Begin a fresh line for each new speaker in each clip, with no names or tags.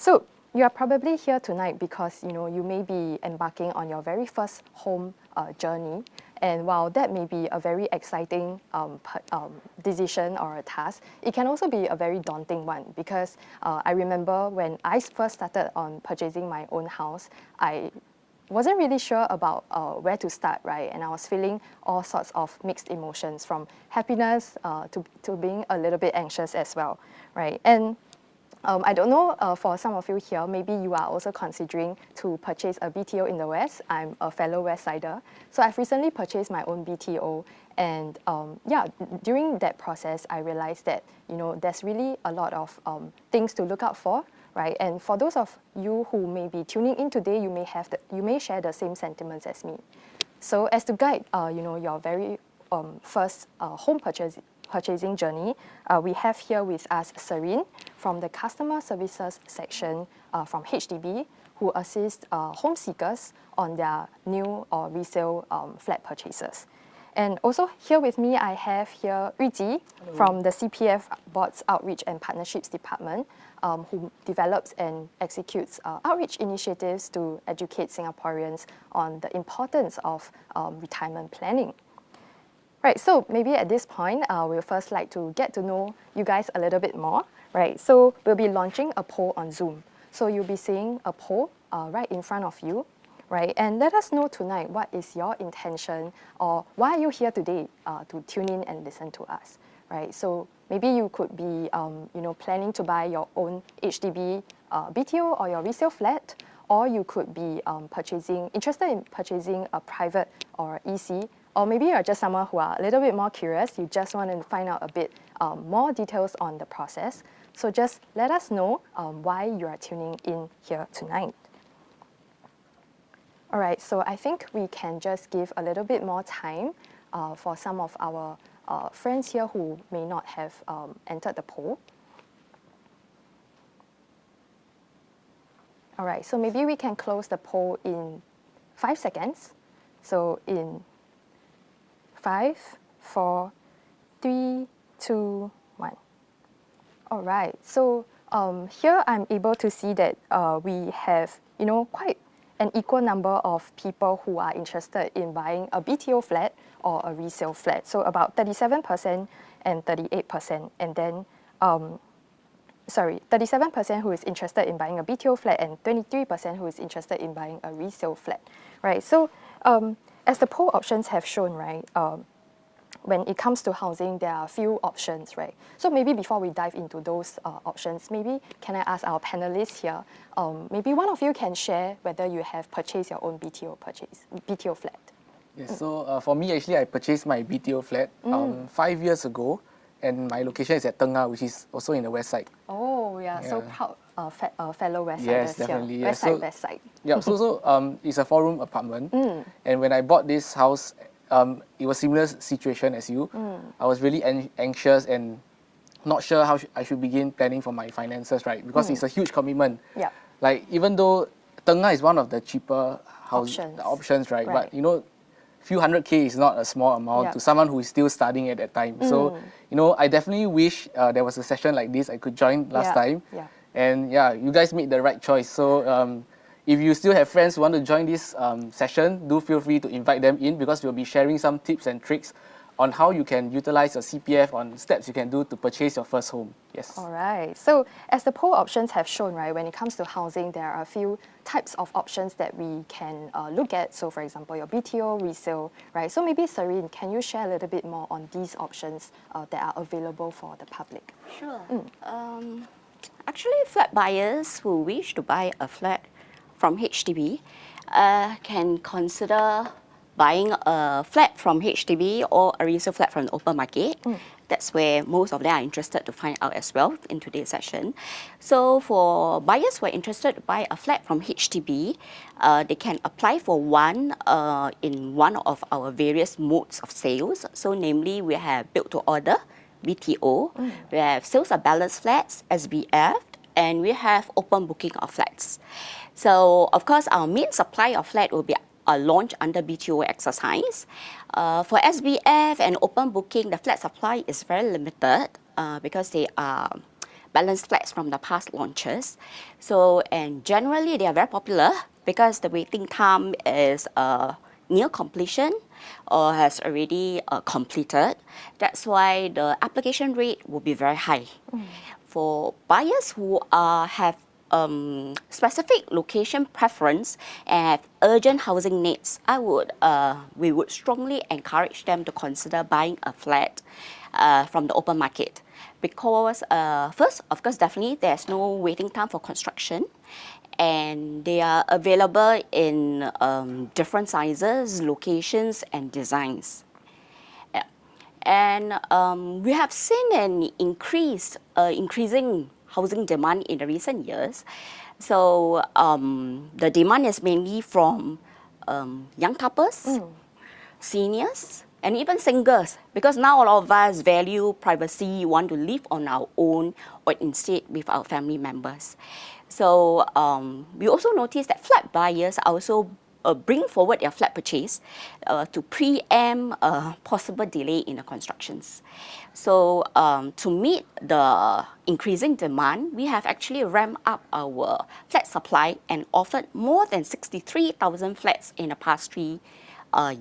So you are probably here tonight because you may be embarking on your very first home journey. And while that may be a very exciting decision or a task, it can also be a very daunting one because I remember when I first started on purchasing my own house, I wasn't really sure about where to start, right? And I was feeling all sorts of mixed emotions, from happiness to being a little bit anxious as well, right? And I don't know, for some of you here, maybe you are also considering to purchase a BTO in the West. I'm a fellow West Sider. So I've recently purchased my own BTO. And yeah, during that process, I realized that, there's really a lot of things to look out for, right? And for those of you who may be tuning in today, you may share the same sentiments as me. So as to guide, your very first home purchasing journey, we have here with us Serene from the Customer Services section from HDB, who assists home seekers on their new or resale flat purchases. And also here with me, I have here Yuji from the CPF Board's Outreach and Partnerships Department, who develops and executes outreach initiatives to educate Singaporeans on the importance of retirement planning. Right, so maybe at this point, we'll first like to get to know you guys a little bit more, right? So we'll be launching a poll on Zoom. So you'll be seeing a poll right in front of you, right? And let us know tonight, what is your intention, or why are you here today to tune in and listen to us, right? So maybe you could be, planning to buy your own HDB BTO or your resale flat, or you could be interested in purchasing a private or EC. Or maybe you're just someone who are a little bit more curious, you just want to find out a bit more details on the process. So just let us know why you are tuning in here tonight. All right, so I think we can just give a little bit more time for some of our friends here who may not have entered the poll. All right, so maybe we can close the poll in 5 seconds. So in 5, 4, 3, 2, 1. All right, so here I'm able to see that we have, quite an equal number of people who are interested in buying a BTO flat or a resale flat. So about 37% and 38%. And then, 37% who is interested in buying a BTO flat and 23% who is interested in buying a resale flat, right? So as the poll options have shown, right, when it comes to housing, there are a few options, right? So maybe before we dive into those options, maybe can I ask our panelists here, maybe one of you can share whether you have purchased your own BTO flat.
Yes, so for me, actually, I purchased my BTO flat 5 years ago, and my location is at Tengah, which is also in the west side.
Oh, yeah. So proud fellow West Siders
yes, definitely.
here.
Yes.
West side.
Yeah, so it's a 4-room apartment, and when I bought this house, it was a similar situation as you. I was really anxious and not sure how I should begin planning for my finances, right? Because it's a huge commitment.
Yeah.
Like, even though Tengah is one of the cheaper options, right? But few 100K is not a small amount to someone who is still studying at that time. So, I definitely wish there was a session like this I could join last time.
Yeah.
And yeah, you guys made the right choice. So if you still have friends who want to join this session, do feel free to invite them in, because we'll be sharing some tips and tricks on how you can utilize your CPF, on steps you can do to purchase your first home. Yes.
All right. So as the poll options have shown, right, when it comes to housing, there are a few types of options that we can look at. So for example, your BTO, resale, right? So maybe Serene, can you share a little bit more on these options that are available for the public?
Sure. Actually, flat buyers who wish to buy a flat from HDB can consider buying a flat from HDB or a resale flat from the open market. That's where most of them are interested to find out as well in today's session. So for buyers who are interested to buy a flat from HDB, they can apply for one in one of our various modes of sales. So namely, we have built to order, BTO, we have sales of balance flats, SBF, and we have open booking of flats. So of course, our main supply of flat will be launched under BTO exercise. For SBF and open booking, the flat supply is very limited because they are balanced flats from the past launches. So, and generally they are very popular because the waiting time is near completion or has already completed. That's why the application rate will be very high. For buyers who have specific location preference and have urgent housing needs, we would strongly encourage them to consider buying a flat from the open market. Because first, of course, definitely there's no waiting time for construction, and they are available in different sizes, locations, and designs. And we have seen an increasing housing demand in the recent years. So the demand is mainly from young couples, seniors, and even singles, because now a lot of us value privacy, want to live on our own or instead with our family members. So we also noticed that flat buyers are also bring forward their flat purchase to preempt a possible delay in the constructions. So to meet the increasing demand, we have actually ramped up our flat supply and offered more than 63,000 flats in the past 3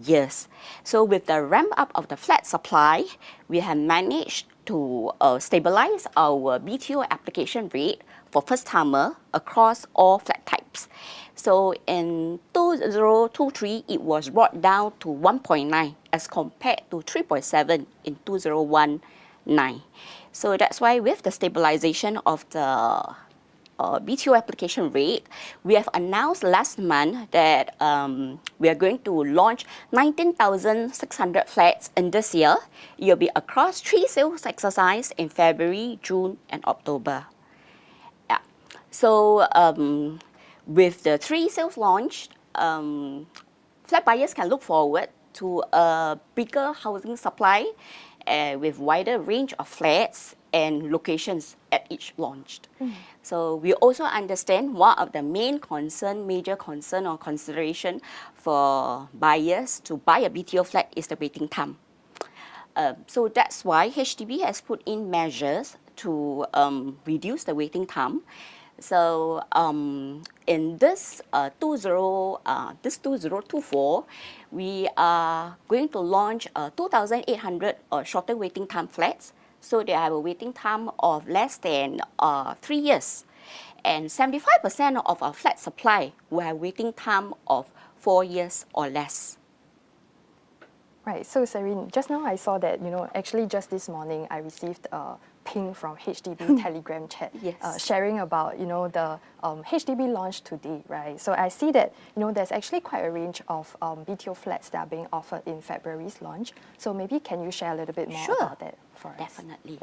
years. So with the ramp up of the flat supply, we have managed to stabilize our BTO application rate for first-timer across all flat types. So in 2023, it was brought down to 1.9 as compared to 3.7 in 2019. So that's why with the stabilization of the BTO application rate, we have announced last month that we are going to launch 19,600 flats in this year. It will be across 3 sales exercises in February, June, and October. Yeah. So with the 3 sales launched, flat buyers can look forward to a bigger housing supply with wider range of flats and locations at each launched. So we also understand one of the major concern or consideration for buyers to buy a BTO flat is the waiting time. So that's why HDB has put in measures to reduce the waiting time. So in this 2024, we are going to launch 2,800 shorter waiting time flats. So they have a waiting time of less than 3 years. And 75% of our flat supply will have waiting time of 4 years or less.
Right. So, Serene, just now I saw that, actually just this morning I received a ping from HDB Telegram chat
Yes.
sharing about, the HDB launch today, right? So I see that, there's actually quite a range of BTO flats that are being offered in February's launch. So maybe can you share a little bit more about that for us?
Definitely.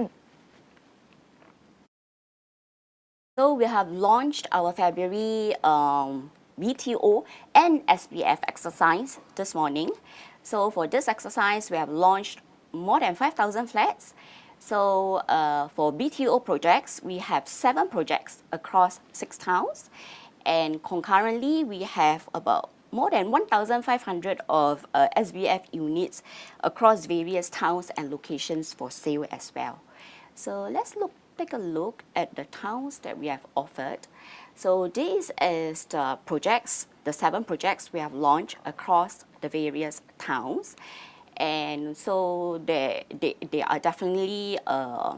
So we have launched our February BTO and SPF exercise this morning. So for this exercise, we have launched more than 5,000 flats. So for BTO projects, we have 7 projects across 6 towns. And concurrently, we have about more than 1,500 of SBF units across various towns and locations for sale as well. So let's take a look at the towns that we have offered. So this is the projects, the 7 projects we have launched across the various towns. And so they are definitely a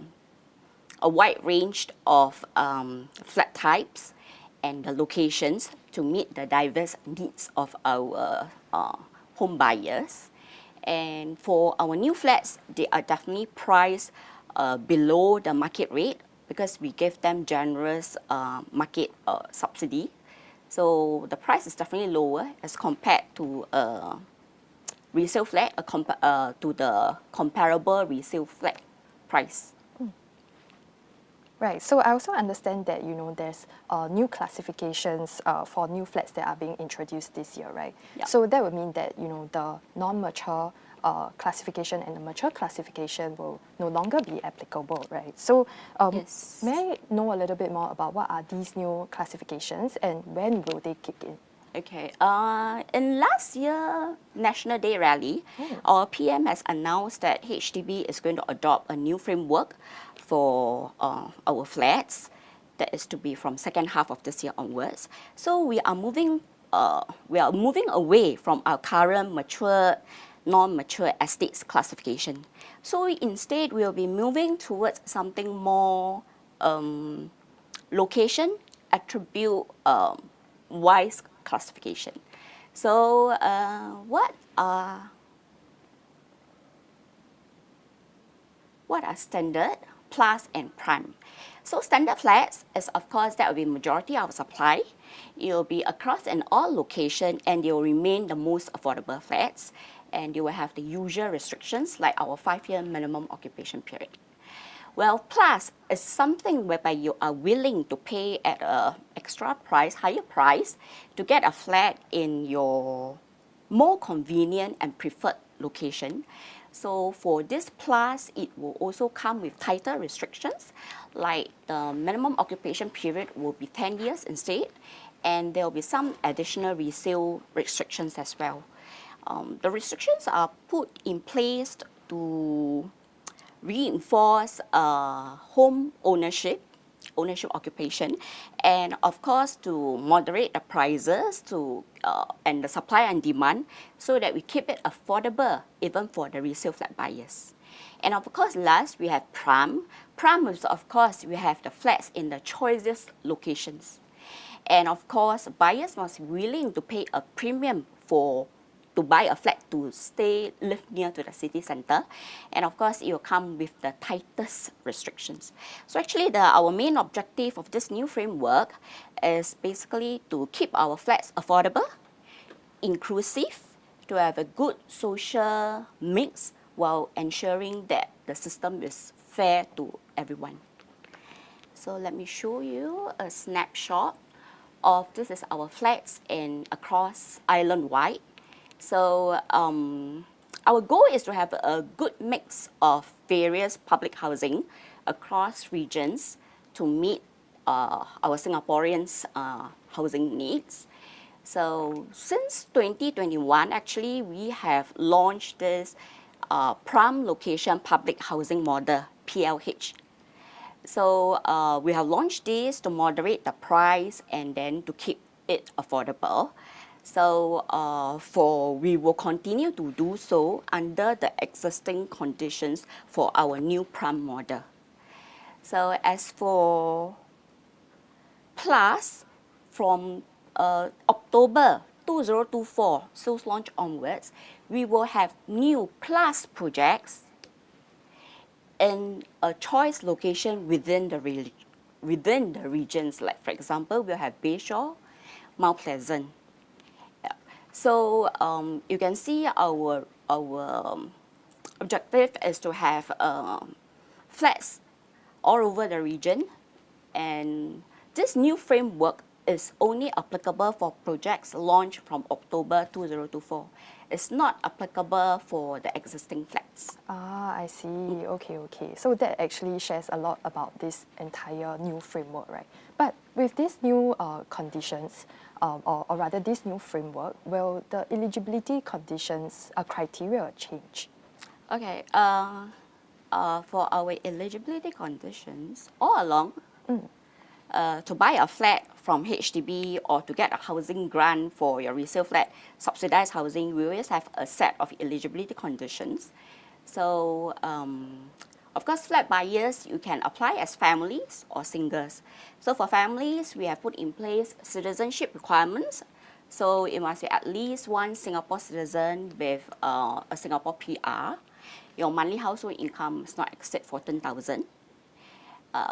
wide range of flat types and the locations to meet the diverse needs of our home buyers. And for our new flats, they are definitely priced below the market rate because we give them generous market subsidy. So the price is definitely lower as compared to resale flat to the comparable resale flat price.
Right. So I also understand that, there's new classifications for new flats that are being introduced this year, right?
Yeah.
So that would mean that, the non-mature classification and the mature classification will no longer be applicable, right? So
Yes.
may I know a little bit more about what are these new classifications and when will they kick in?
Okay. In last year National Day rally, our PM has announced that HDB is going to adopt a new framework for our flats. That is to be from second half of this year onwards. So we are moving away from our current mature, non-mature estates classification. So instead, we'll be moving towards something more location attribute wise classification. So what are standard, plus, and prime? So standard flats is, of course, that will be majority of supply. It will be across in all location, and they will remain the most affordable flats. And you will have the usual restrictions like our 5-year minimum occupation period. Well, plus is something whereby you are willing to pay at a extra price, higher price, to get a flat in your more convenient and preferred location. So for this plus, it will also come with tighter restrictions, like the minimum occupation period will be 10 years instead, and there will be some additional resale restrictions as well. The restrictions are put in place to reinforce home ownership occupation, and of course to moderate the prices and the supply and demand, so that we keep it affordable even for the resale flat buyers. And of course, last we have prime. Prime is, of course, we have the flats in the choicest locations. And of course, buyers must be willing to pay a premium to buy a flat to live near to the city center. And of course, it will come with the tightest restrictions. So actually, our main objective of this new framework is basically to keep our flats affordable, inclusive, to have a good social mix while ensuring that the system is fair to everyone. So let me show you a snapshot of this is our flats across island-wide. So our goal is to have a good mix of various public housing across regions to meet our Singaporeans' housing needs. So since 2021, actually, we have launched this prime location public housing model, PLH. So we have launched this to moderate the price and then to keep it affordable. So we will continue to do so under the existing conditions for our new prime model. So as for plus, from October 2024 sales launch onwards, we will have new plus projects in a choice location within the regions. Like, for example, we'll have Bayshore, Mount Pleasant. So you can see our objective is to have flats all over the region, and this new framework is only applicable for projects launched from October 2024. It's not applicable for the existing flats.
Ah, I see. Okay. So that actually shares a lot about this entire new framework, right? But with these new conditions, or rather this new framework, will the eligibility conditions criteria change?
Okay. For our eligibility conditions, all along, to buy a flat from HDB or to get a housing grant for your resale flat, subsidized housing, we always have a set of eligibility conditions. So, of course, flat buyers, you can apply as families or singles. So for families, we have put in place citizenship requirements. So it must be at least one Singapore citizen with a Singapore PR. Your monthly household income must not exceed 14,000.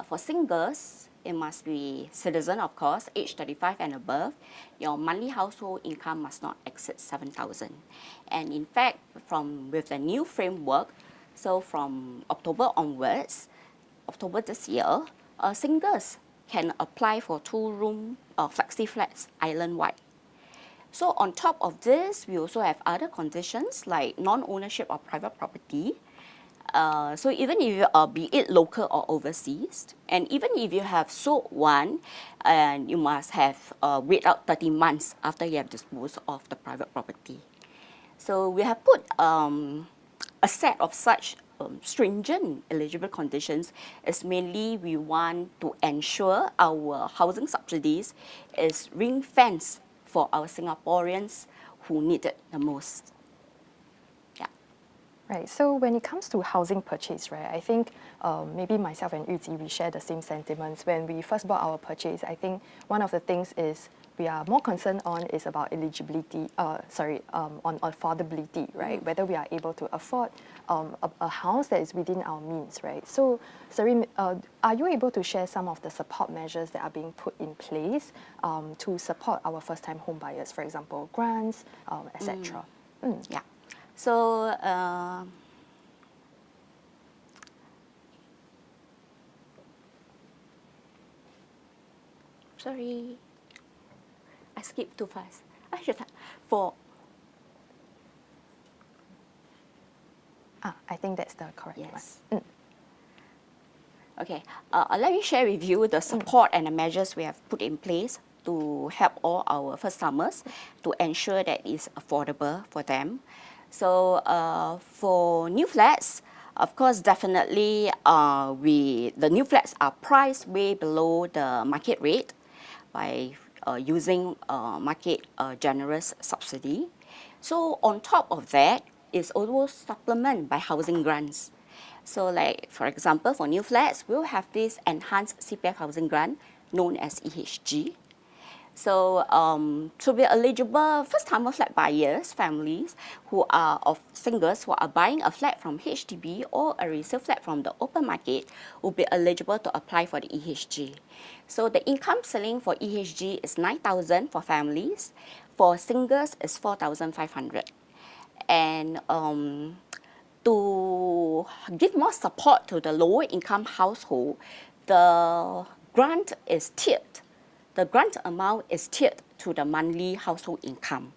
For singles, it must be citizen, of course, age 35 and above. Your monthly household income must not exceed 7,000. And in fact, with the new framework, so from October onwards, October this year, singles can apply for 2-room flexi flats island-wide. So on top of this, we also have other conditions like non-ownership of private property. So even if you be it local or overseas, and even if you have sold one, and you must have wait out 30 months after you have disposed of the private property. So we have put a set of such stringent eligible conditions is mainly we want to ensure our housing subsidies is ring-fenced for our Singaporeans who need it the most. Yeah.
Right. So when it comes to housing purchase, right, I think maybe myself and Yuji, we share the same sentiments. When we first bought our purchase, I think one of the things is we are more concerned on is about eligibility, on affordability, right? Whether we are able to afford a house that is within our means, right? So, Serene, are you able to share some of the support measures that are being put in place to support our first-time home buyers, for example, grants, etc.?
Yeah. So, sorry, I skipped too fast. I should for
I think that's the correct
yes.
one.
Okay, let me share with you the support and the measures we have put in place to help all our first-timers to ensure that it's affordable for them. So for new flats, of course, definitely the new flats are priced way below the market rate by using market generous subsidy. So on top of that, it's also supplemented by housing grants. So like, for example, for new flats, we'll have this enhanced CPF housing grant known as EHG. So to be eligible, first-timer flat buyers, families who are of singles who are buying a flat from HDB or a resale flat from the open market will be eligible to apply for the EHG. So the income ceiling for EHG is 9,000 for families. For singles, is 4,500. And to give more support to the lower income household, the grant is tiered. The grant amount is tiered to the monthly household income.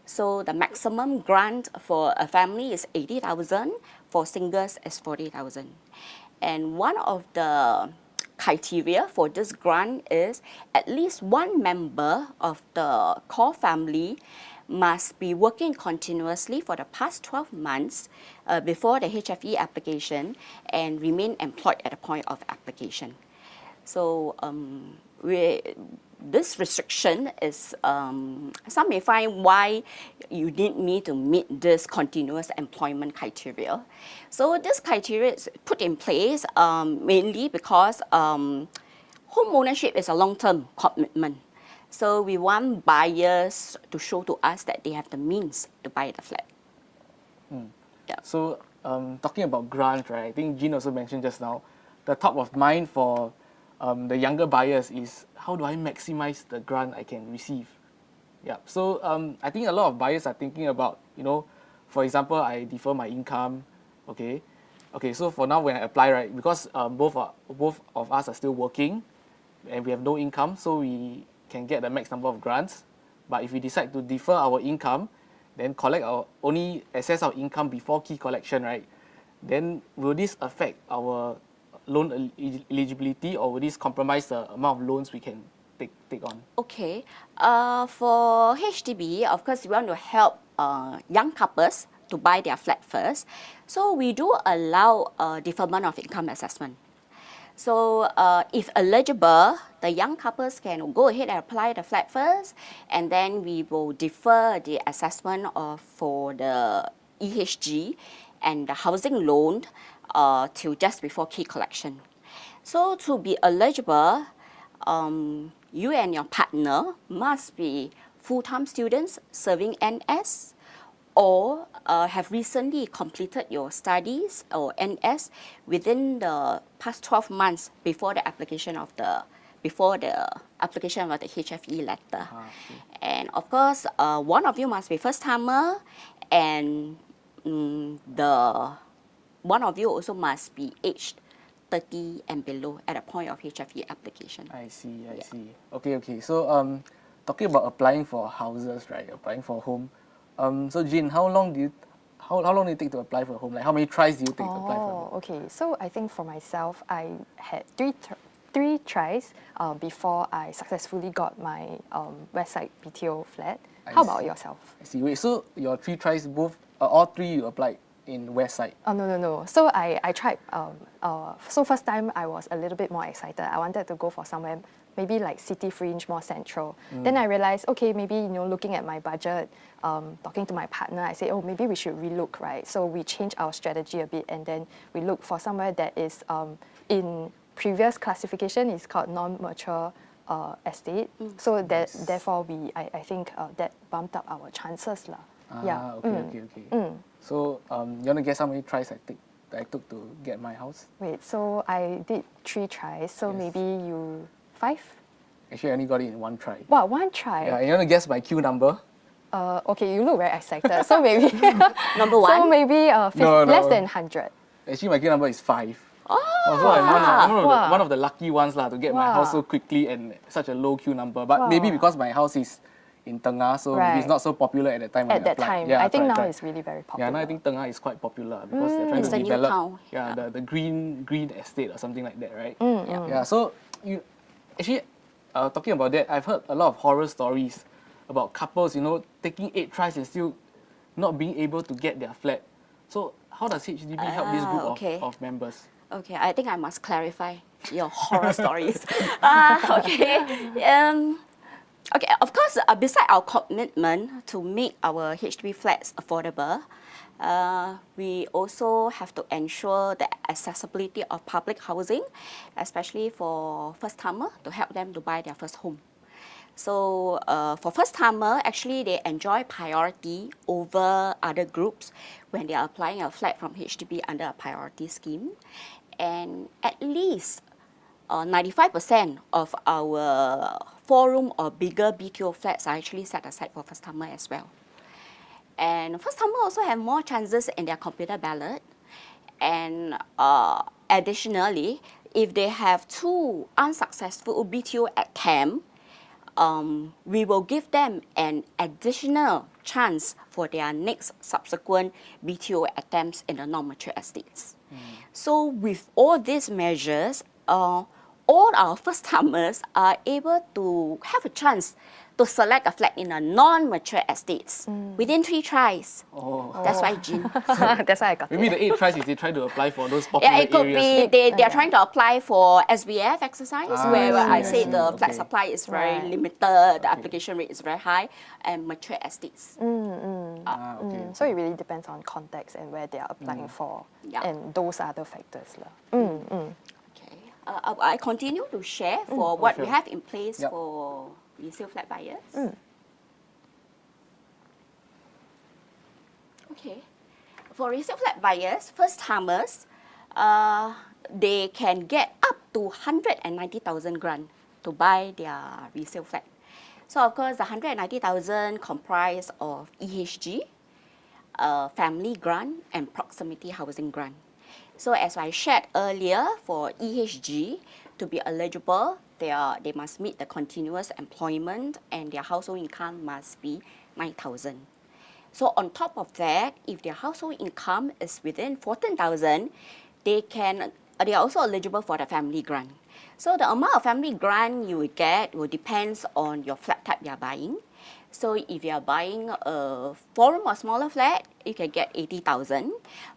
So the maximum grant for a family is 80,000, for singles is 40,000. And one of the criteria for this grant is at least one member of the core family must be working continuously for the past 12 months before the HFE application and remain employed at the point of application. So this restriction is, some may find why you need me to meet this continuous employment criteria. So this criteria is put in place mainly because home ownership is a long-term commitment. So we want buyers to show to us that they have the means to buy the flat. Yeah.
So talking about grant, right, I think Jean also mentioned just now, the top of mind for the younger buyers is how do I maximize the grant I can receive? Yeah. So I think a lot of buyers are thinking about, for example, I defer my income, okay. Okay, so for now when I apply, right, because both of us are still working and we have no income, so we can get the max number of grants. But if we decide to defer our income, then only assess our income before key collection, right? Then will this affect our loan eligibility, or will this compromise the amount of loans we can take on?
Okay. For HDB, of course, we want to help young couples to buy their flat first. So we do allow deferment of income assessment. So if eligible, the young couples can go ahead and apply the flat first, and then we will defer the assessment for the EHG and the housing loan till just before key collection. So to be eligible, you and your partner must be full-time students serving NS, or have recently completed your studies or NS within the past 12 months before the application of the HFE letter.
Okay.
And of course, one of you must be first-timer, and one of you also must be aged 30 and below at the point of HFE application.
I see. Okay. So talking about applying for houses, right? Applying for a home. So Jean, how long how long did it take to apply for a home? Like how many tries do you take to apply for a home?
Oh, okay. So I think for myself, I had three tries before I successfully got my Westside BTO flat. How about
see.
yourself?
I see. Wait, so your 3 tries, all 3 you applied in West Side?
Oh, no. So I tried, so first time I was a little bit more excited. I wanted to go for somewhere maybe like city fringe, more central. Then I realized, okay, maybe, looking at my budget, talking to my partner, I said, oh, maybe we should relook, right? So we changed our strategy a bit, and then we look for somewhere that is in previous classification is called non-mature estate. So that therefore I think that bumped up our chances lah. Yeah.
Okay. So you want to guess how many tries I took to get my house?
Wait, so I did 3 tries, so
Yes.
maybe you 5?
Actually, I only got it in 1 try.
Wow, 1 try.
Yeah, you want to guess my queue number?
Okay, you look very excited. So maybe
Number
So
one?
maybe
No.
less than 100.
Actually, my queue number is 5.
Oh,
So I'm
Wow.
one of the lucky ones to get my house so
Wow.
quickly and such a low queue number. But maybe
Wow.
because my house is in Tengah, so maybe it's
Right.
not so popular at that time when
At
I
that
applied.
time,
Yeah,
I think
correct,
now
correct.
it's really very
Yeah,
popular.
now I think Tengah is quite popular because they're trying
It's
to
the new
develop
town.
the green estate or something like that, right?
Mm.
Yeah, so you actually talking about that, I've heard a lot of horror stories about couples, taking 8 tries and still not being able to get their flat. So how does HDB help this group
okay.
of members?
Okay, I think I must clarify your horror stories. Okay. Okay, of course, beside our commitment to make our HDB flats affordable, we also have to ensure the accessibility of public housing, especially for first-timer, to help them to buy their first home. So for first-timer, actually they enjoy priority over other groups when they are applying a flat from HDB under a priority scheme. And at least 95% of our 4-room or bigger BTO flats are actually set aside for first-timer as well. And first-timer also have more chances in their computer ballot. And additionally, if they have 2 unsuccessful BTO attempts, we will give them an additional chance for their next subsequent BTO attempts in the non-mature estates. So with all these measures, all our first-timers are able to have a chance to select a flat in a non-mature estates within 3 tries.
Oh.
That's why, Jean.
That's why I got
Maybe
it.
the 8 tries is they try to apply for those popular
Yeah, it could
areas.
be they are trying to apply for SBF exercise, where
I
I
see,
say
I
the
see.
flat
Okay.
supply is very
Right.
limited, the application rate is very high, and mature estates.
Okay.
So it really depends on context and where they are applying for,
Yeah.
and those other factors lah.
Okay. I continue to share for what we
sure.
have in place
Yep.
for resale flat buyers. Okay. For resale flat buyers, first-timers, they can get up to 190,000 grant to buy their resale flat. So of course, the 190,000 comprise of EHG, family grant, and proximity housing grant. So as I shared earlier, for EHG, to be eligible, they must meet the continuous employment and their household income must be 9,000. So on top of that, if their household income is within 14,000, they are also eligible for the family grant. So the amount of family grant you will get will depends on your flat type you are buying. So if you are buying a 4-room or smaller flat, you can get 80,000.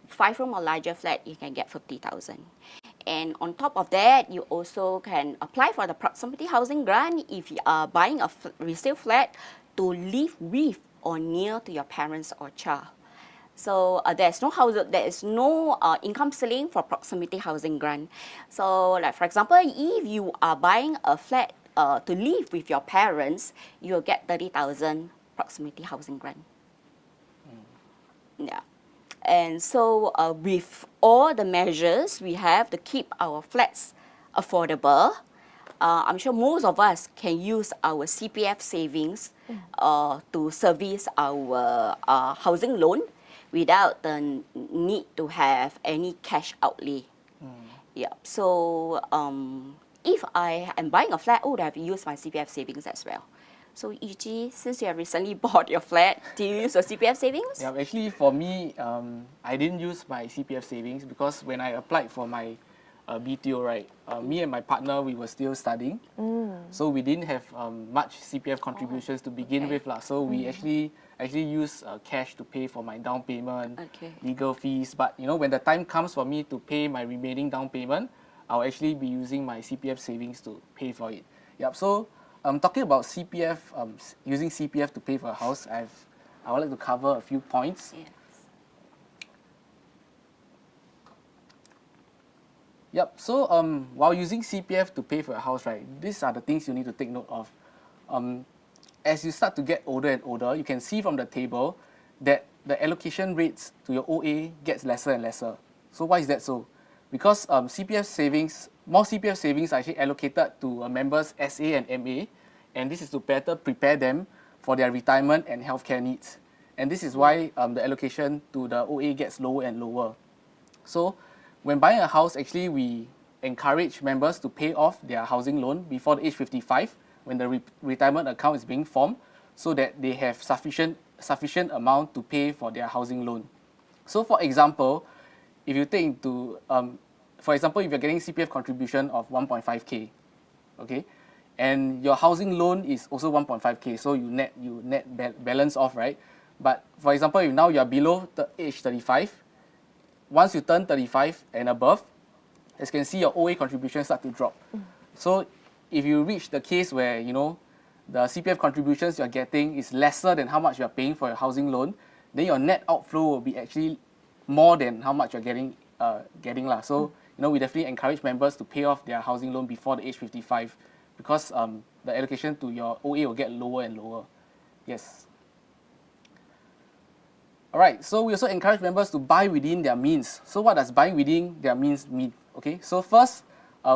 5-room or larger flat, you can get 50,000. And on top of that, you also can apply for the proximity housing grant if you are buying a resale flat to live with or near to your parents or child. So there is no income ceiling for proximity housing grant. So like for example, if you are buying a flat to live with your parents, you will get 30,000 proximity housing grant. Yeah. And so with all the measures we have to keep our flats affordable, I'm sure most of us can use our CPF savings to service our housing loan without the need to have any cash outlay. Yeah. So if I am buying a flat, I would have used my CPF savings as well So Yuji, since you have recently bought your flat, do you use your CPF savings?
Yeah, actually for me, I didn't use my CPF savings because when I applied for my BTO, right, me and my partner, we were still studying. So we didn't have much CPF contributions to begin
okay.
with lah. So we actually use cash to pay for my down payment,
Okay.
legal fees. But you know, when the time comes for me to pay my remaining down payment, I'll actually be using my CPF savings to pay for it. Yep. So talking about CPF, using CPF to pay for a house, I would like to cover a few points.
Yes.
Yep. So while using CPF to pay for a house, right, these are the things you need to take note of. As you start to get older and older, you can see from the table that the allocation rates to your OA gets lesser and lesser. So why is that so? Because CPF savings, more CPF savings are actually allocated to a member's SA and MA, and this is to better prepare them for their retirement and healthcare needs. And this is why the allocation to the OA gets lower and lower. So when buying a house, actually we encourage members to pay off their housing loan before the age 55 when the retirement account is being formed, so that they have sufficient amount to pay for their housing loan. So for example, if you take into, for example, if you're getting CPF contribution of 1.5K, okay, and your housing loan is also 1.5K, so you net balance off, right? But for example, if now you're below the age 35, once you turn 35 and above, as you can see, your OA contributions start to drop. So if you reach the case where, you know, the CPF contributions you're getting is lesser than how much you're paying for your housing loan, then your net outflow will be actually more than how much you're getting lah. So, you know, we definitely encourage members to pay off their housing loan before the age 55 because the allocation to your OA will get lower and lower. Yes. Alright, so we also encourage members to buy within their means. So what does buying within their means mean? Okay, so first,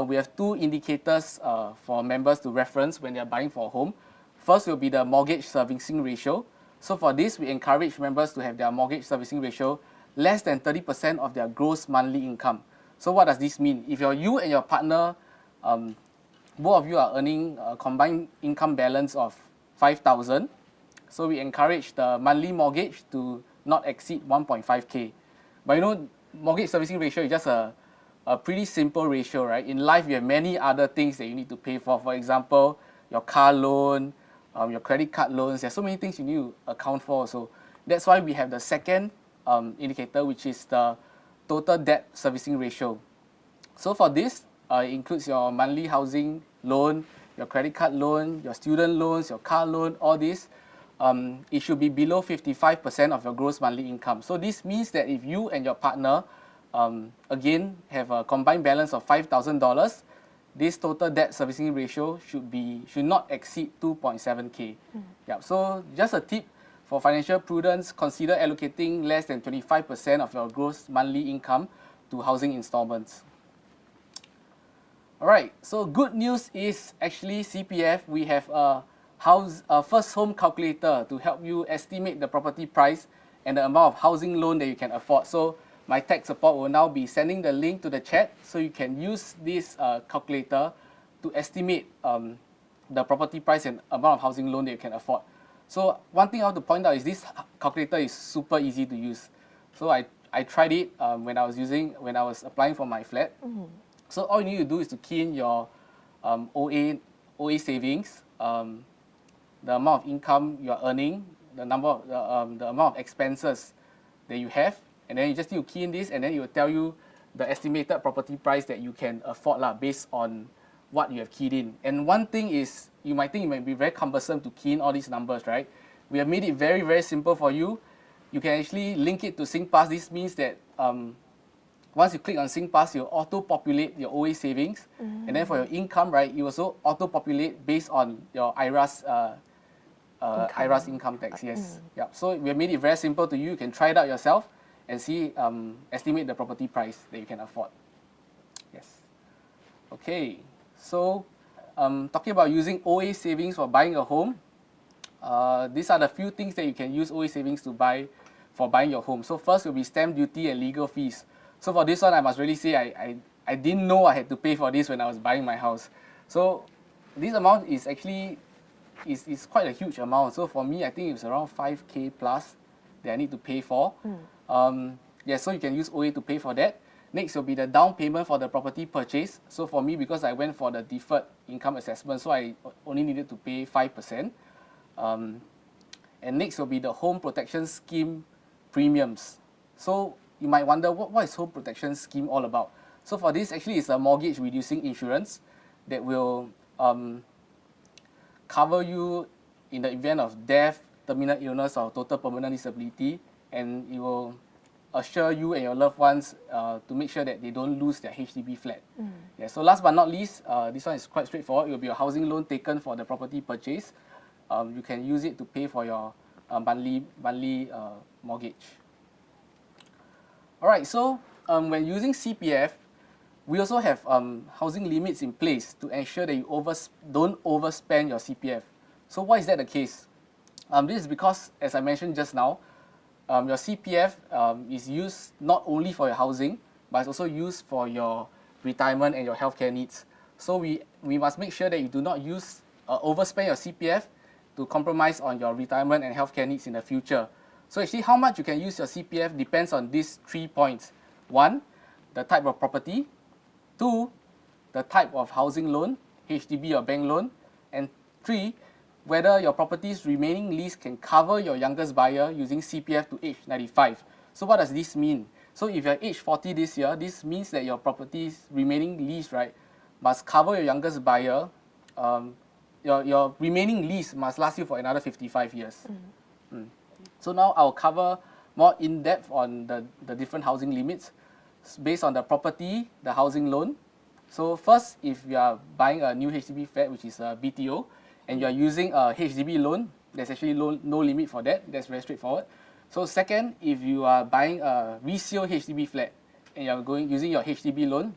we have two indicators for members to reference when they are buying for a home. First will be the mortgage servicing ratio. So for this, we encourage members to have their mortgage servicing ratio less than 30% of their gross monthly income. So what does this mean? If you and your partner, both of you are earning a combined income balance of 5,000, so we encourage the monthly mortgage to not exceed 1.5K. But you know, mortgage servicing ratio is just a pretty simple ratio, right? In life, you have many other things that you need to pay for. For example, your car loan, your credit card loans. There's so many things you need to account for. So that's why we have the second indicator, which is the total debt servicing ratio. So for this, it includes your monthly housing loan, your credit card loan, your student loans, your car loan, all this. It should be below 55% of your gross monthly income. So this means that if you and your partner, again, have a combined balance of $5,000, this total debt servicing ratio should not exceed 2.7K. Yeah, so just a tip for financial prudence, consider allocating less than 25% of your gross monthly income to housing installments. Alright, so good news is actually CPF, we have a first home calculator to help you estimate the property price and the amount of housing loan that you can afford. So my tech support will now be sending the link to the chat so you can use this calculator to estimate the property price and amount of housing loan that you can afford. So one thing I want to point out is this calculator is super easy to use. So I tried it when I was applying for my flat. So all you need to do is to key in your OA savings, the amount of income you are earning, the amount of expenses that you have, and then you just need to key in this, and then it will tell you the estimated property price that you can afford based on what you have keyed in. And one thing is, you might think it might be very cumbersome to key in all these numbers, right? We have made it very, very simple for you. You can actually link it to SingPass. This means that once you click on SingPass, you'll auto-populate your OA savings. And then for your income, right, you also auto-populate based on your IRAS income tax, yes. Yep. So we have made it very simple to you. You can try it out yourself and see, estimate the property price that you can afford. Yes. Okay, so talking about using OA savings for buying a home, these are the few things that you can use OA savings to buy for buying your home. So first will be stamp duty and legal fees. So for this one, I must really say I didn't know I had to pay for this when I was buying my house. So this amount is actually is quite a huge amount. So for me, I think it's around 5K plus that I need to pay for. Yeah, so you can use OA to pay for that. Next will be the down payment for the property purchase. So for me, because I went for the deferred income assessment, so I only needed to pay 5%. And next will be the home protection scheme premiums. So you might wonder, what is home protection scheme all about? So for this, actually, it's a mortgage reducing insurance that will cover you in the event of death, terminal illness, or total permanent disability, and it will assure you and your loved ones to make sure that they don't lose their HDB flat. Yeah, so last but not least, this one is quite straightforward. It will be a housing loan taken for the property purchase. You can use it to pay for your monthly mortgage. Alright, so when using CPF, we also have housing limits in place to ensure that you don't overspend your CPF. So why is that the case? This is because, as I mentioned just now, your CPF is used not only for your housing, but it's also used for your retirement and your healthcare needs. So we must make sure that you do not overspend your CPF to compromise on your retirement and healthcare needs in the future. So actually, how much you can use your CPF depends on these 3 points. 1, the type of property. 2, the type of housing loan, HDB or bank loan. And 3, whether your property's remaining lease can cover your youngest buyer using CPF to age 95. So what does this mean? So if you're age 40 this year, this means that your property's remaining lease, right, must cover your youngest buyer. Your remaining lease must last you for another 55 years. So now I'll cover more in depth on the different housing limits based on the property, the housing loan. So first, if you are buying a new HDB flat, which is a BTO, and you are using a HDB loan, there's actually no limit for that. That's very straightforward. So second, if you are buying a resale HDB flat and you are using your HDB loan,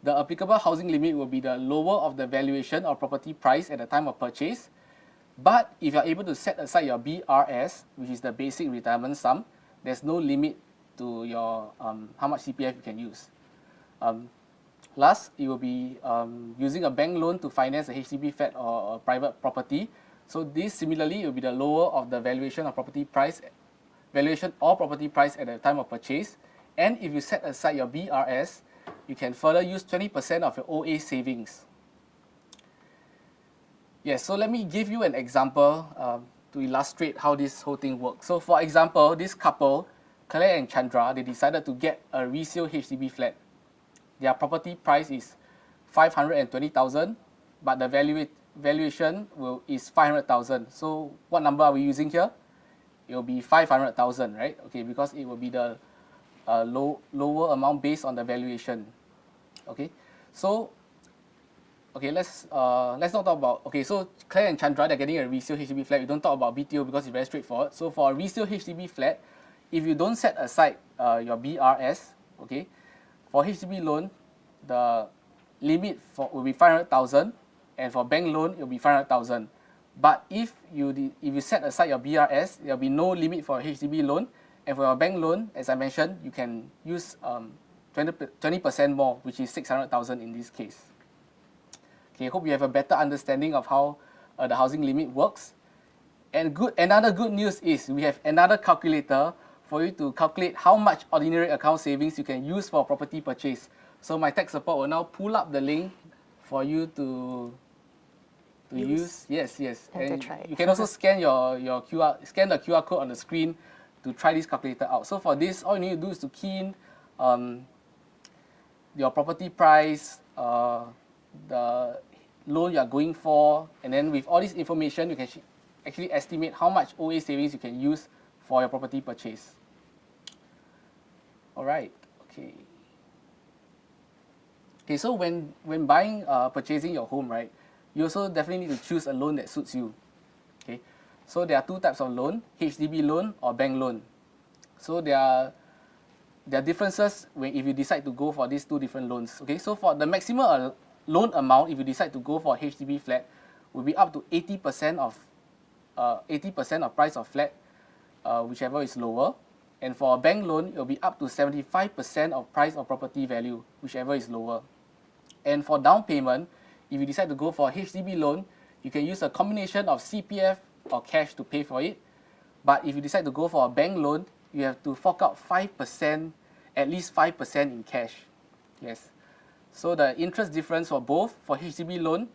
the applicable housing limit will be the lower of the valuation or property price at the time of purchase. But if you are able to set aside your BRS, which is the basic retirement sum, there's no limit to your how much CPF you can use. Last, you will be using a bank loan to finance a HDB flat or a private property. So this similarly will be the lower of the valuation or property price at the time of purchase. And if you set aside your BRS, you can further use 20% of your OA savings. Yes, so let me give you an example to illustrate how this whole thing works. So for example, this couple, Claire and Chandra, they decided to get a resale HDB flat. Their property price is 520,000, but the valuation is 500,000. So what number are we using here? It will be 500,000, right? Okay, because it will be the lower amount based on the valuation. Okay, so let's not talk about, so Claire and Chandra, they're getting a resale HDB flat. We don't talk about BTO because it's very straightforward. So for a resale HDB flat, if you don't set aside your BRS, okay, for HDB loan, the limit will be 500,000, and for bank loan, it will be 500,000. But if you set aside your BRS, there will be no limit for HDB loan, and for your bank loan, as I mentioned, you can use 20% more, which is 600,000 in this case. Okay, hope you have a better understanding of how the housing limit works. And another good news is we have another calculator for you to calculate how much ordinary account savings you can use for property purchase. So my tech support will now pull up the link for you to use. Yes.
And to try.
You can also scan scan the QR code on the screen to try this calculator out. So for this, all you need to do is to key in your property price, the loan you are going for, and then with all this information, you can actually estimate how much OA savings you can use for your property purchase. All right. Okay, so when purchasing your home, right, you also definitely need to choose a loan that suits you. Okay, so there are 2 types of loan: HDB loan or bank loan. So there are differences if you decide to go for these 2 different loans. Okay, so for the maximum loan amount, if you decide to go for a HDB flat, will be up to 80% of price of flat, whichever is lower. And for a bank loan, it will be up to 75% of price of property value, whichever is lower. And for down payment, if you decide to go for a HDB loan, You can use a combination of CPF or cash to pay for it. But if you decide to go for a bank loan, you have to fork out 5%, at least 5% in cash. Yes. So the interest difference for both, for HDB loan,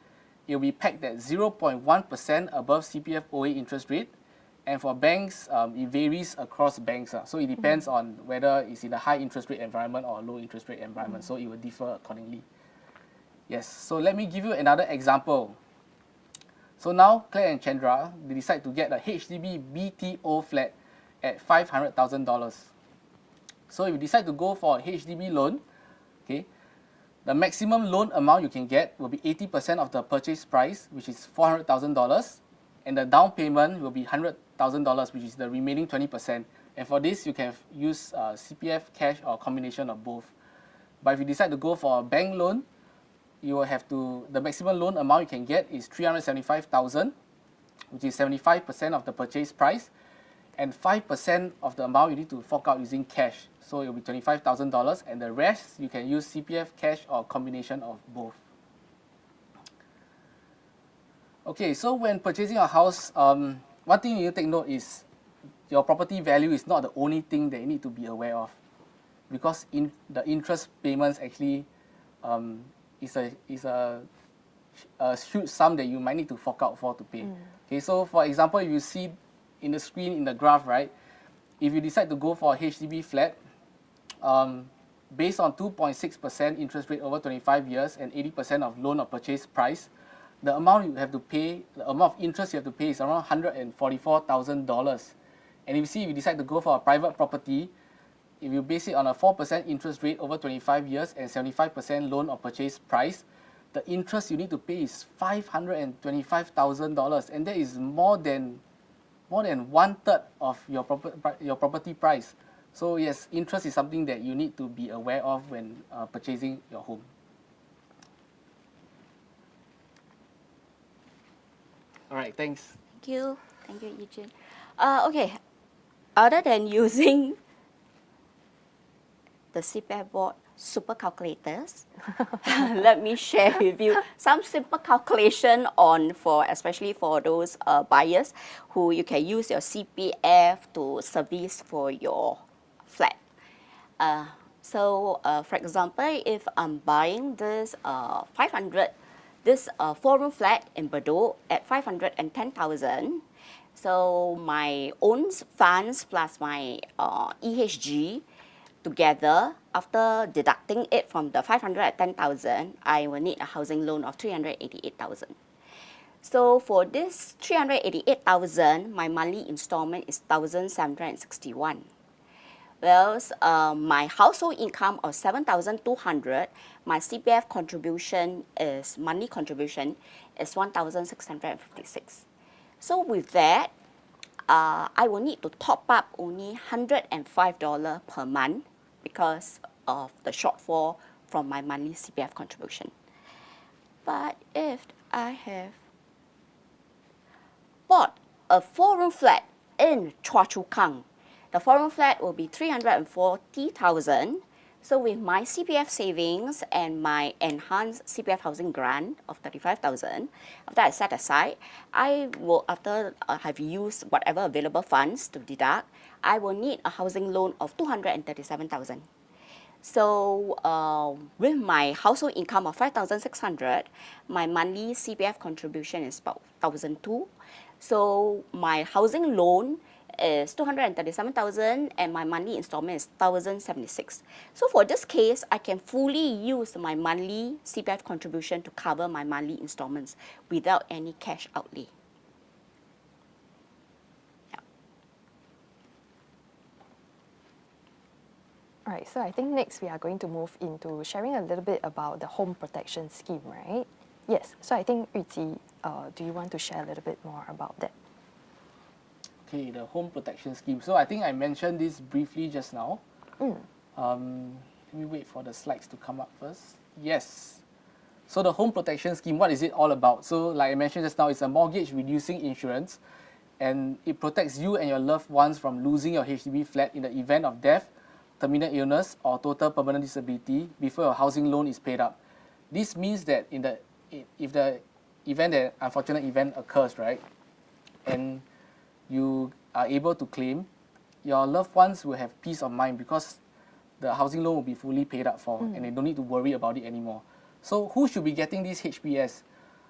it will be pegged at 0.1% above CPF OA interest rate. And for banks, it varies across banks. So it depends on whether it's in a high interest rate environment or a low interest rate environment. So it will differ accordingly. Yes, so let me give you another example. So now Claire and Chandra, they decide to get a HDB BTO flat at $500,000. So if you decide to go for a HDB loan, okay, the maximum loan amount you can get will be 80% of the purchase price, which is $400,000, and the down payment will be $100,000, which is the remaining 20%. And for this, you can use CPF, cash, or a combination of both. But if you decide to go for a bank loan, you will have to, the maximum loan amount you can get is $375,000, which is 75% of the purchase price, and 5% of the amount you need to fork out using cash. So it will be $25,000, and the rest you can use CPF, cash, or a combination of both. Okay, so when purchasing a house, one thing you need to take note is your property value is not the only thing that you need to be aware of, because the interest payments actually is a huge sum that you might need to fork out for to pay. Okay, so for example, if you see in the screen in the graph, right, if you decide to go for a HDB flat, based on 2.6% interest rate over 25 years and 80% of loan or purchase price, the amount you have to pay, the amount of interest you have to pay is around $144,000. And if you decide to go for a private property, if you base it on a 4% interest rate over 25 years and 75% loan or purchase price, the interest you need to pay is $525,000, and that is more than 1/3 of your property price. So yes, interest is something that you need to be aware of when purchasing your home. All right, thanks.
Thank you, Eugene. Okay, other than using the CPF board super calculators, let me share with you some simple calculation especially for those buyers who you can use your CPF to service for your flat. For example, if I'm buying this 4-room flat in Bedok at $510,000, so my own funds plus my EHG together, after deducting it from the $510,000, I will need a housing loan of $388,000. So for this $388,000, my monthly installment is $1,761. Well, my household income of $7,200, my CPF contribution monthly contribution is $1,656. So with that, I will need to top up only $105 per month because of the shortfall from my monthly CPF contribution. But if I have bought a 4-room flat in Choa Chu Kang, the 4-room flat will be $340,000. So with my CPF savings and my enhanced CPF housing grant of $35,000, after I set aside, after I have used whatever available funds to deduct, I will need a housing loan of $237,000. So with my household income of $5,600, my monthly CPF contribution is about $1,200. So my housing loan is $237,000 and my monthly installment is $1,076. So for this case, I can fully use my monthly CPF contribution to cover my monthly installments without any cash outlay.
All right, so I think next we are going to move into sharing a little bit about the home protection scheme, right? Yes, so I think Yuji, do you want to share a little bit more about that?
Okay, the home protection scheme. So I think I mentioned this briefly just now. Let me wait for the slides to come up first. Yes. So the home protection scheme, what is it all about? So like I mentioned just now, it's a mortgage reducing insurance, and it protects you and your loved ones from losing your HDB flat in the event of death, terminal illness, or total permanent disability before your housing loan is paid up. This means that if event that unfortunate event occurs, right, and you are able to claim, your loved ones will have peace of mind because the housing loan will be fully paid up for and they don't need to worry about it anymore. So who should be getting this HPS?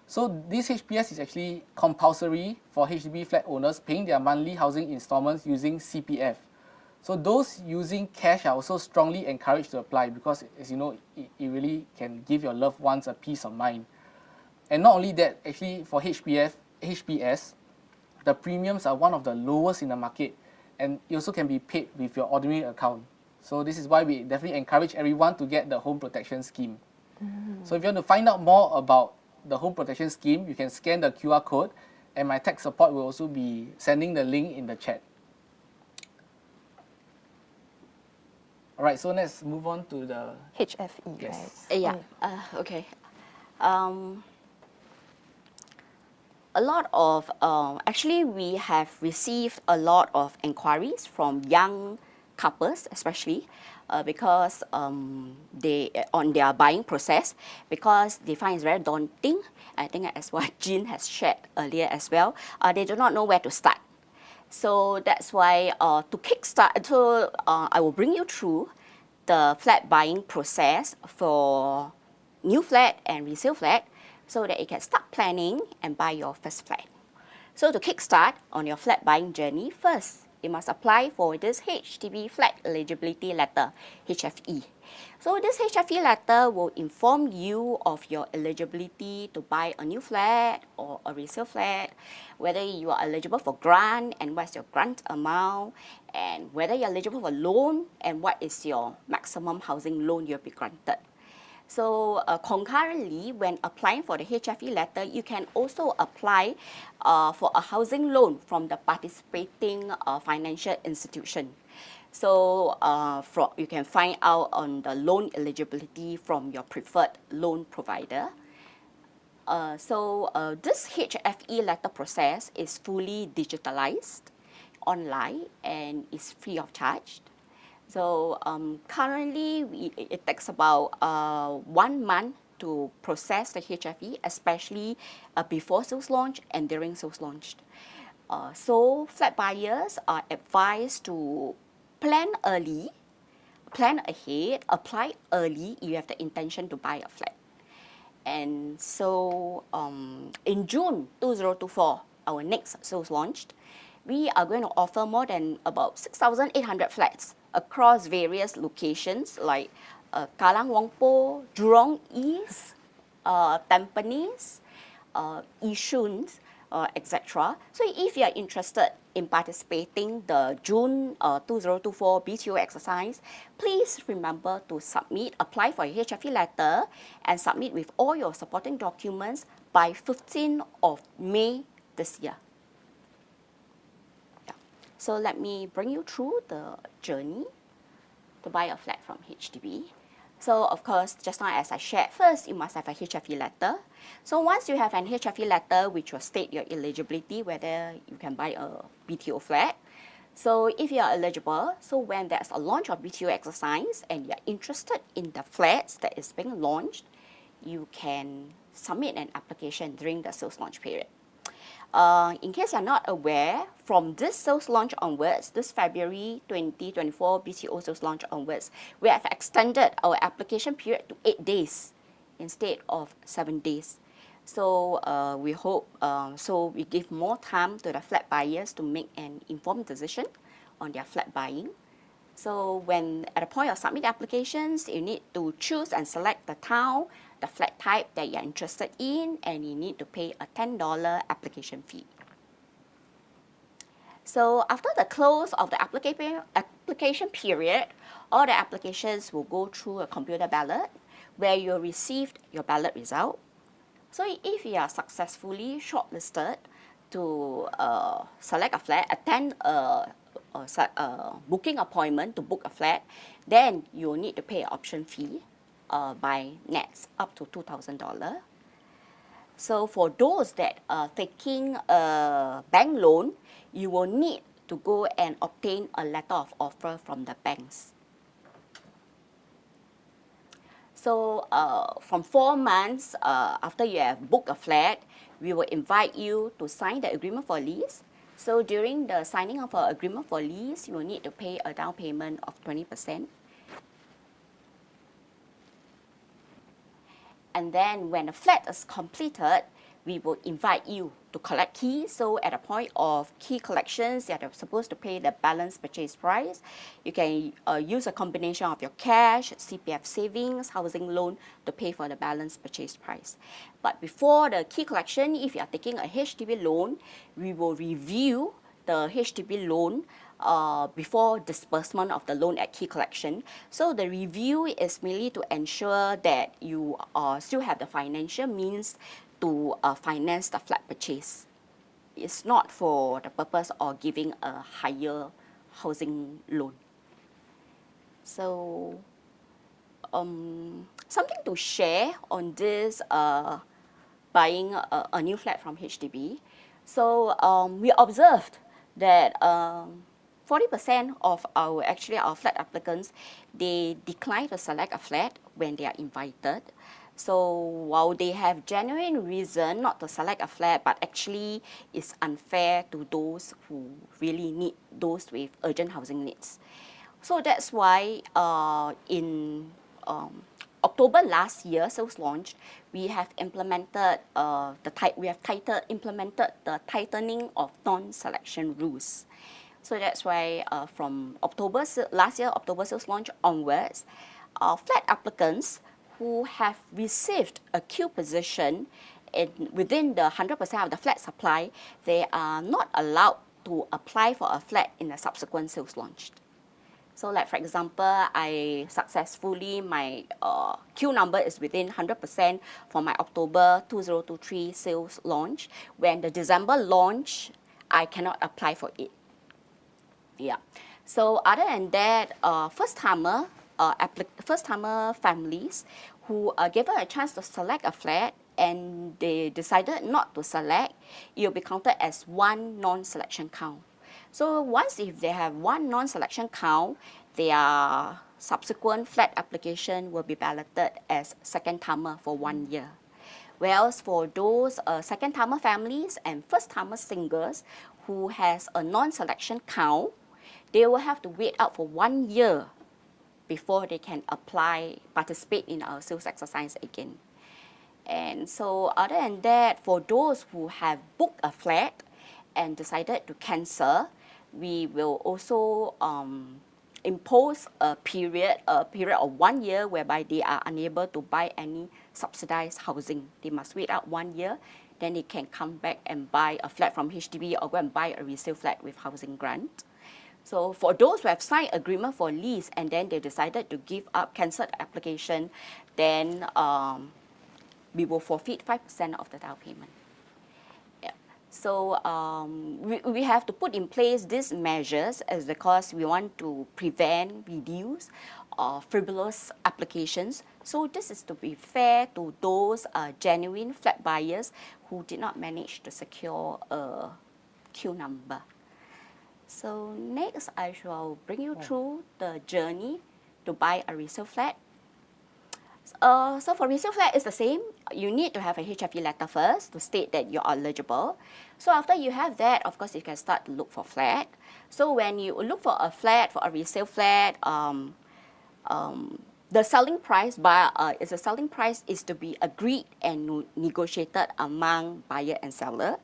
So this HPS is actually compulsory for HDB flat owners paying their monthly housing installments using CPF. So those using cash are also strongly encouraged to apply because, as you know, it really can give your loved ones a peace of mind. And not only that, actually for HPS, the premiums are one of the lowest in the market, and it also can be paid with your ordinary account. So this is why we definitely encourage everyone to get the home protection scheme. So if you want to find out more about the home protection scheme, you can scan the QR code, and my tech support will also be sending the link in the chat. Alright, so let's move on to the
HFE,
Yes.
right?
Yeah, okay. A lot of, actually we have received a lot of inquiries from young couples especially because they, on their buying process, because they find it's very daunting. I think as what Jean has shared earlier as well, they do not know where to start. So that's why to kickstart, I will bring you through the flat buying process for new flat and resale flat so that you can start planning and buy your first flat. So to kickstart on your flat buying journey, first you must apply for this HDB flat eligibility letter, HFE. So this HFE letter will inform you of your eligibility to buy a new flat or a resale flat, whether you are eligible for grant and what's your grant amount, and whether you're eligible for loan and what is your maximum housing loan you'll be granted. So concurrently, when applying for the HFE letter, you can also apply for a housing loan from the participating financial institution. So you can find out on the loan eligibility from your preferred loan provider. This HFE letter process is fully digitalized, online, and is free of charge. So currently, it takes about 1 month to process the HFE, especially before sales launch and during sales launch. So flat buyers are advised to plan early, plan ahead, apply early if you have the intention to buy a flat. And so in June 2024, our next sales launched, we are going to offer more than about 6,800 flats across various locations like Kallang Wangpo, Jurong East, Tampines, Yishun, etc. So if you are interested in participating the June 2024 BTO exercise, please remember to apply for your HFE letter and submit with all your supporting documents by 15th of May this year. So let me bring you through the journey to buy a flat from HDB. So of course, just now as I shared, first you must have a HFE letter. So once you have an HFE letter which will state your eligibility, whether you can buy a BTO flat. So if you are eligible, so when there's a launch of BTO exercise and you're interested in the flats that is being launched, you can submit an application during the sales launch period. In case you're not aware, from this sales launch onwards, this February 2024 BTO sales launch onwards, we have extended our application period to 8 days instead of 7 days. So we hope, so we give more time to the flat buyers to make an informed decision on their flat buying. So when at the point of submit applications, you need to choose and select the town, the flat type that you're interested in, and you need to pay a $10 application fee. So after the close of the application period, all the applications will go through a computer ballot where you'll receive your ballot result. So if you are successfully shortlisted to select a flat, attend a booking appointment to book a flat, then you will need to pay an option fee by nets up to $2,000. So for those that are taking a bank loan, you will need to go and obtain a letter of offer from the banks. So from 4 months after you have booked a flat, we will invite you to sign the agreement for lease. So during the signing of an agreement for lease, you will need to pay a down payment of 20%. And then when the flat is completed, we will invite you to collect keys. So at the point of key collections, you are supposed to pay the balance purchase price. You can use a combination of your cash, CPF savings, housing loan to pay for the balance purchase price. But before the key collection, if you are taking a HDB loan, we will review the HDB loan before disbursement of the loan at key collection. So the review is merely to ensure that you still have the financial means to finance the flat purchase. It's not for the purpose of giving a higher housing loan. So something to share on this buying a new flat from HDB. So we observed that 40% of our flat applicants, they decline to select a flat when they are invited. So while they have genuine reason not to select a flat, but actually it's unfair to those who really need those with urgent housing needs. So that's why in October last year, sales launched, we have implemented implemented the tightening of non-selection rules. So that's why from last year, October sales launch onwards, flat applicants who have received a queue position within the 100% of the flat supply, they are not allowed to apply for a flat in the subsequent sales launch. So like for example, my queue number is within 100% for my October 2023 sales launch. When the December launch, I cannot apply for it. Yeah. So other than that, first-timer families who are given a chance to select a flat and they decided not to select, it will be counted as one non-selection count. So once if they have one non-selection count, their subsequent flat application will be balloted as second-timer for 1 year. Whereas for those second-timer families and first-timer singles who has a non-selection count, they will have to wait out for 1 year before they can participate in our sales exercise again. And so other than that, for those who have booked a flat and decided to cancel, we will also impose a period of 1 year whereby they are unable to buy any subsidized housing. They must wait out 1 year, then they can come back and buy a flat from HDB or go and buy a resale flat with housing grant. So for those who have signed agreement for lease and then they decided to cancel the application, then we will forfeit 5% of the down payment. Yeah. So we have to put in place these measures because we want to reduce frivolous applications. So this is to be fair to those genuine flat buyers who did not manage to secure a queue number. So next, I shall bring you through the journey to buy a resale flat. So for resale flat, it's the same. You need to have a HFE letter first to state that you're eligible. So after you have that, of course, you can start to look for flat. So when you look for a flat, for a resale flat, the selling price is to be agreed and negotiated among buyer and seller.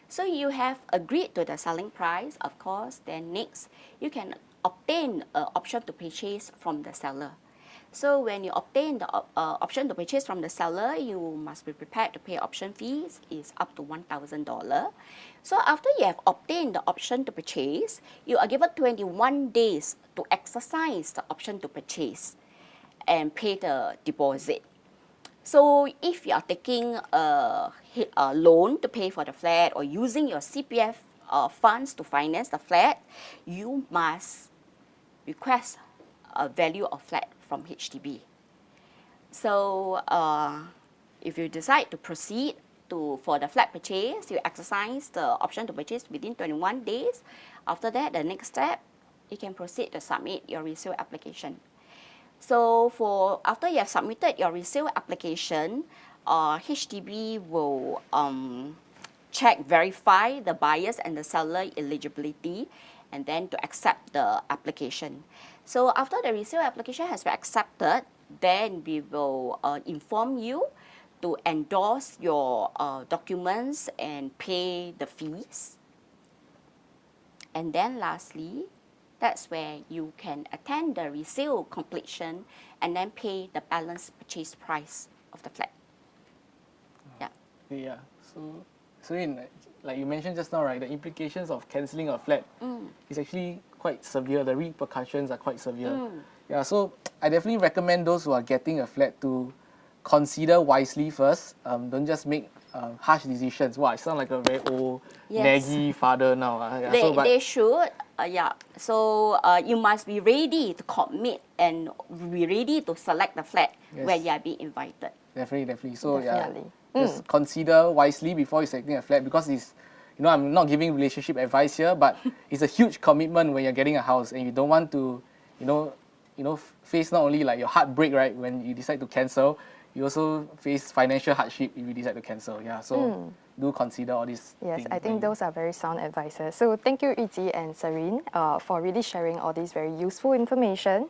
So you have agreed to the selling price, of course, then next, you can obtain an option to purchase from the seller. So when you obtain the option to purchase from the seller, you must be prepared to pay option fees, is up to $1,000. So after you have obtained the option to purchase, you are given 21 days to exercise the option to purchase and pay the deposit. So if you are taking a loan to pay for the flat or using your CPF funds to finance the flat, you must request a value of flat from HDB. So if you decide to proceed for the flat purchase, you exercise the option to purchase within 21 days. After that, the next step, you can proceed to submit your resale application. So for after you have submitted your resale application, HDB will check, verify the buyers and the seller eligibility, and then to accept the application. So after the resale application has been accepted, then we will inform you to endorse your documents and pay the fees. And then lastly, that's where you can attend the resale completion and then pay the balance purchase price of the flat. Yeah.
Yeah. So like you mentioned just now, right, the implications of cancelling a flat is actually quite severe. The repercussions are quite severe. Yeah. So I definitely recommend those who are getting a flat to consider wisely first. Don't just make harsh decisions. Wow, I sound like a very old,
Yes.
naggy father now. Yeah,
They should, yeah. So you must be ready to commit and be ready to select the flat
Yes.
when you are being invited.
Definitely. So
Definitely.
yeah, just consider wisely before you're selecting a flat, because it's, I'm not giving relationship advice here, but it's a huge commitment when you're getting a house, and you don't want to, face not only like your heartbreak, right, when you decide to cancel, you also face financial hardship if you decide to cancel. Yeah, so do consider all these
Yes,
things.
I think those are very sound advices. So thank you, Yi and Serene, for really sharing all these very useful information.